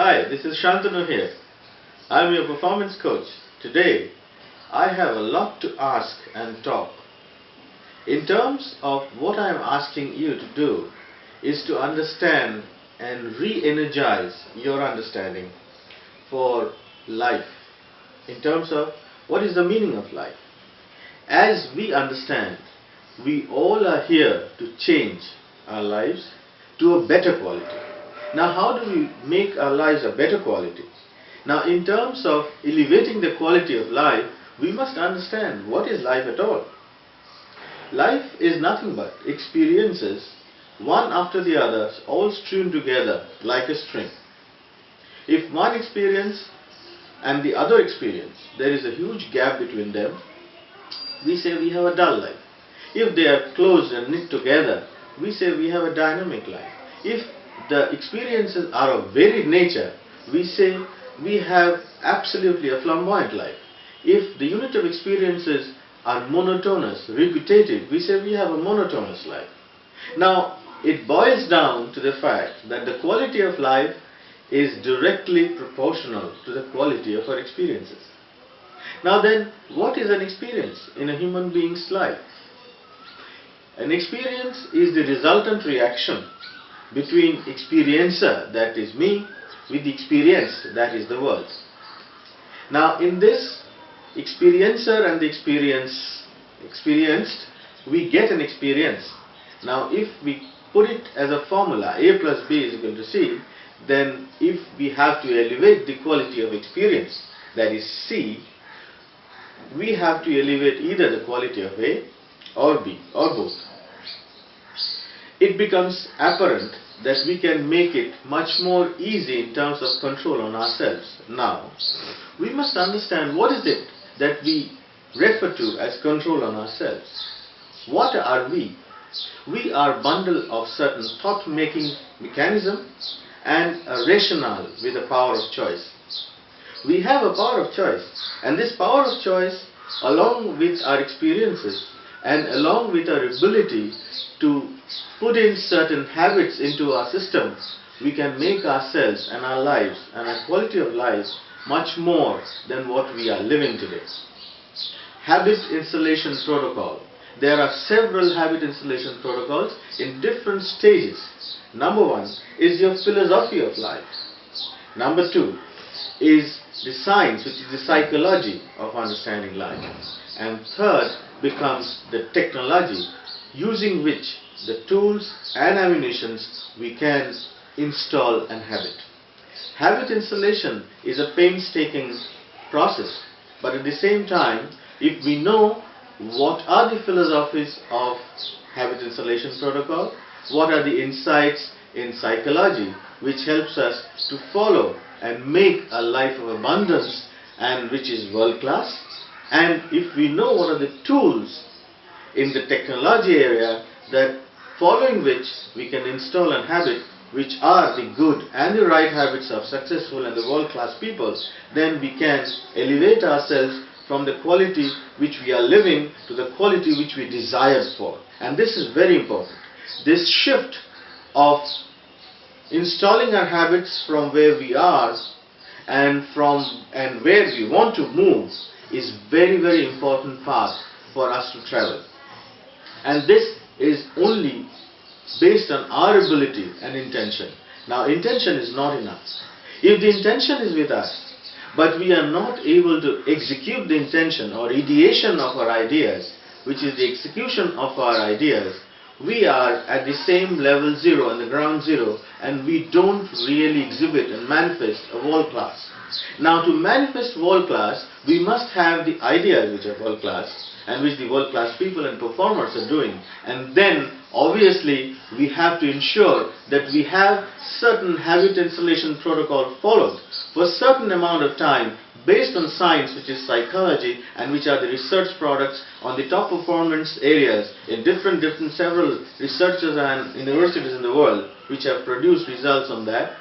Hi, this is Shantanu here. I'm your performance coach. Today, I have a lot to ask and talk. In terms of what I am asking you to do is to understand and re-energize your understanding for life. In terms of what is the meaning of life. As we understand, we all are here to change our lives to a better quality. Now, how do we make our lives a better quality? Now, in terms of elevating the quality of life, we must understand what is life at all. Life is nothing but experiences, one after the other, all strewn together like a string. If one experience and the other experience, there is a huge gap between them, we say we have a dull life. If they are closed and knit together, we say we have a dynamic life. If the experiences are of varied nature, we say we have absolutely a flamboyant life. If the unit of experiences are monotonous, repetitive, we say we have a monotonous life. Now, it boils down to the fact that the quality of life is directly proportional to the quality of our experiences. Now then, what is an experience in a human being's life? An experience is the resultant reaction between experiencer, that is me, with the experienced, that is the world. Now in this experiencer and the experienced, we get an experience. Now if we put it as a formula, A plus B is equal to C, then if we have to elevate the quality of experience, that is C, we have to elevate either the quality of A or B or both. It becomes apparent that we can make it much more easy in terms of control on ourselves. Now, we must understand what is it that we refer to as control on ourselves. What are we? We are a bundle of certain thought-making mechanisms and a rationale with a power of choice. We have a power of choice, and this power of choice, along with our experiences and along with our ability to put in certain habits into our system, we can make ourselves and our lives and our quality of life much more than what we are living today. Habit installation protocol. There are several habit installation protocols in different stages. Number one is your philosophy of life. Number two is the science, which is the psychology of understanding life. And third becomes the technology, using which the tools and ammunitions we can install and habit. Habit installation is a painstaking process, but at the same time, if we know what are the philosophies of habit installation protocol, what are the insights in psychology which helps us to follow and make a life of abundance and which is world class, and if we know what are the tools in the technology area that following which we can install and habit which are the good and the right habits of successful and the world class people, then we can elevate ourselves from the quality which we are living to the quality which we desired for. And this is very important. This shift of installing our habits from where we are and where we want to move is very, very important path for us to travel. And this is only based on our ability and intention. Now, intention is not enough. If the intention is with us, but we are not able to execute the intention or ideation of our ideas, which is the execution of our ideas, we are at the same level zero, on the ground zero, and we don't really exhibit and manifest a world class. Now, to manifest world class, we must have the ideas which are world class and which the world class people and performers are doing. And then, obviously, we have to ensure that we have certain habit installation protocol followed for a certain amount of time based on science, which is psychology, and which are the research products on the top performance areas in several researchers and universities in the world which have produced results on that,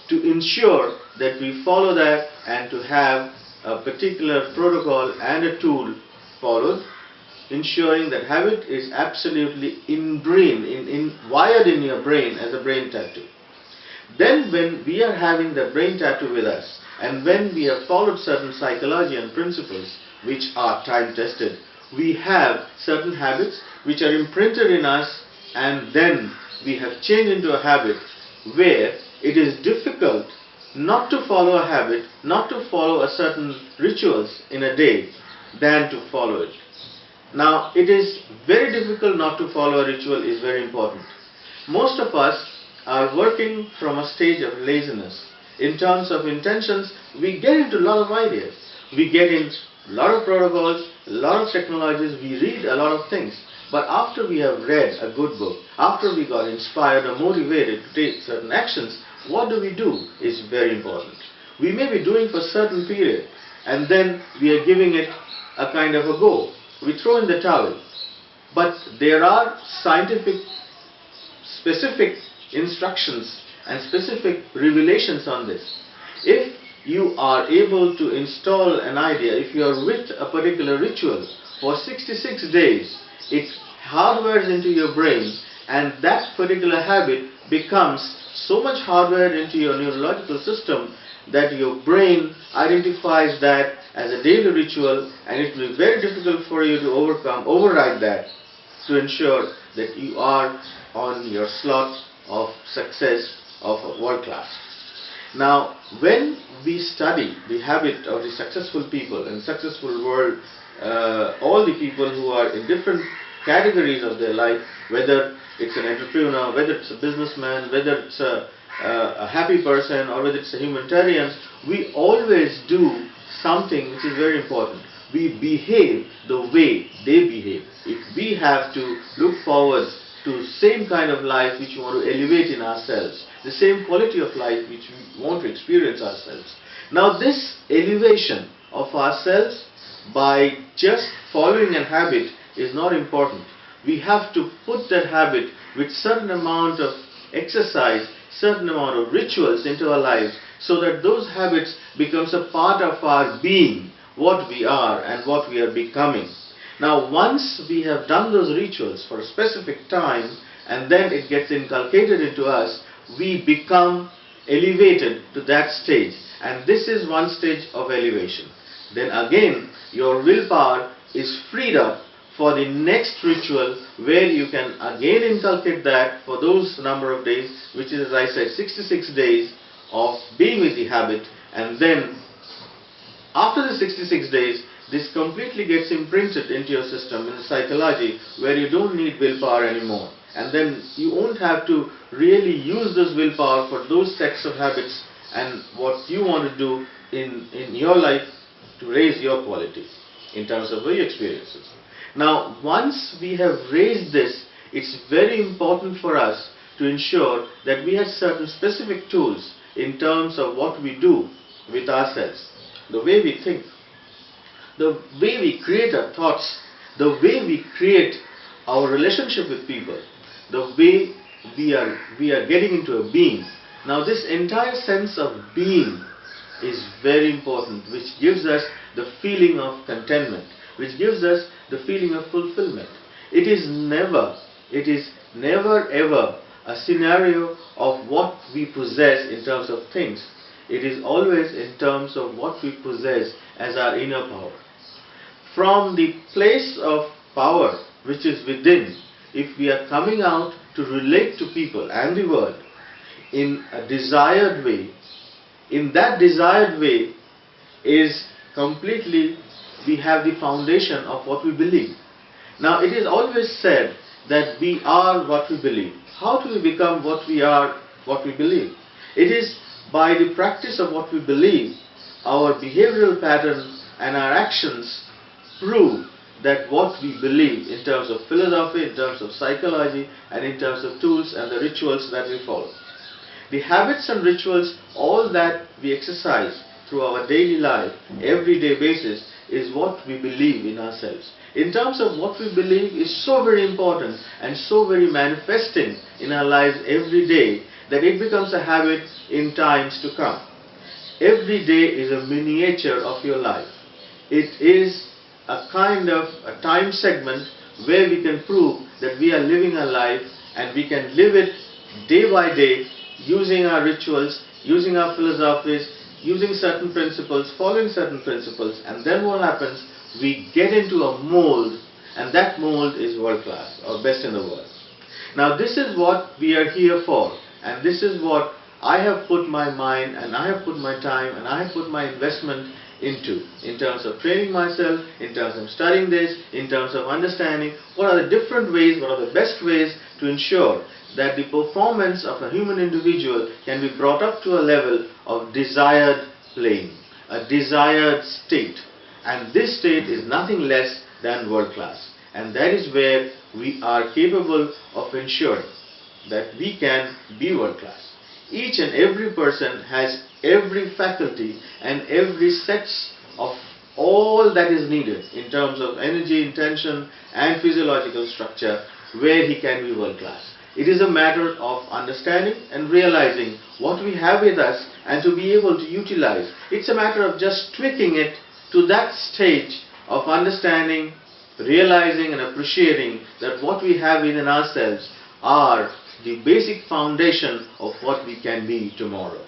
to ensure that we follow that and to have a particular protocol and a tool followed, ensuring that habit is absolutely wired in your brain as a brain tattoo. Then then when we are having the brain tattoo with us, and when we have followed certain psychology and principles which are time tested, we have certain habits which are imprinted in us, and then we have changed into a habit where it is difficult not to follow a habit, not to follow a certain rituals in a day than to follow it. Now, it is very difficult not to follow a ritual is very important. Most of us are working from a stage of laziness. In terms of intentions, we get into a lot of ideas. We get in a lot of protocols, a lot of technologies, we read a lot of things. But after we have read a good book, after we got inspired or motivated to take certain actions, what do we do is very important. We may be doing for a certain period, and then we are giving it a kind of a go. We throw in the towel. But there are scientific specific instructions and specific revelations on this. If you are able to install an idea, if you are with a particular ritual for 66 days, it hardwires into your brain, and that particular habit becomes so much hardwired into your neurological system that your brain identifies that as a daily ritual, and it will be very difficult for you to override that, to ensure that you are on your slot of success of a world class. Now, when we study the habit of the successful people and successful world, all the people who are in different categories of their life, whether it's an entrepreneur, whether it's a businessman, whether it's a happy person, or whether it's a humanitarian, we always do something which is very important. We behave the way they behave. If we have to look forward to the same kind of life which we want to elevate in ourselves, the same quality of life which we want to experience ourselves. Now, this elevation of ourselves by just following a habit is not important. We have to put that habit with certain amount of exercise, certain amount of rituals into our lives, so that those habits becomes a part of our being, what we are and what we are becoming. Now, once we have done those rituals for a specific time, and then it gets inculcated into us, we become elevated to that stage, and this is one stage of elevation. Then again, your willpower is freed up for the next ritual, where you can again inculcate that for those number of days, which is, as I said, 66 days of being with the habit, and then after the 66 days, this completely gets imprinted into your system in psychology, where you don't need willpower anymore. And then you won't have to really use this willpower for those sets of habits and what you want to do in your life to raise your quality in terms of your experiences. Now, once we have raised this, it's very important for us to ensure that we have certain specific tools in terms of what we do with ourselves, the way we think, the way we create our thoughts, the way we create our relationship with people, the way we are getting into a being. Now, this entire sense of being is very important, which gives us the feeling of contentment, which gives us the feeling of fulfillment. It is never ever a scenario of what we possess in terms of things. It is always in terms of what we possess as our inner power. From the place of power which is within, if we are coming out to relate to people and the world in a desired way, in that desired way is completely, we have the foundation of what we believe. Now, it is always said that we are what we believe. How do we become what we are, what we believe? It is by the practice of what we believe. Our behavioral patterns and our actions prove that what we believe in terms of philosophy, in terms of psychology, and in terms of tools and the rituals that we follow. The habits and rituals, all that we exercise through our daily life, everyday basis, is what we believe in ourselves. In terms of what we believe is so very important and so very manifesting in our lives every day, that it becomes a habit in times to come. Every day is a miniature of your life. It is a kind of a time segment where we can prove that we are living a life, and we can live it day by day using our rituals, using our philosophies, using certain principles, following certain principles, and then what happens? We get into a mold, and that mold is world class or best in the world. Now this is what we are here for, and this is what I have put my mind and I have put my time and I have put my investment into, in terms of training myself, in terms of studying this, in terms of understanding what are the different ways, what are the best ways to ensure that the performance of a human individual can be brought up to a level of desired plane, a desired state. And this state is nothing less than world class. And that is where we are capable of ensuring that we can be world class. Each and every person has every faculty and every sets of all that is needed in terms of energy, intention and physiological structure where he can be world class. It is a matter of understanding and realizing what we have with us and to be able to utilize. It's a matter of just tweaking it to that stage of understanding, realizing and appreciating that what we have within ourselves are the basic foundation of what we can be tomorrow.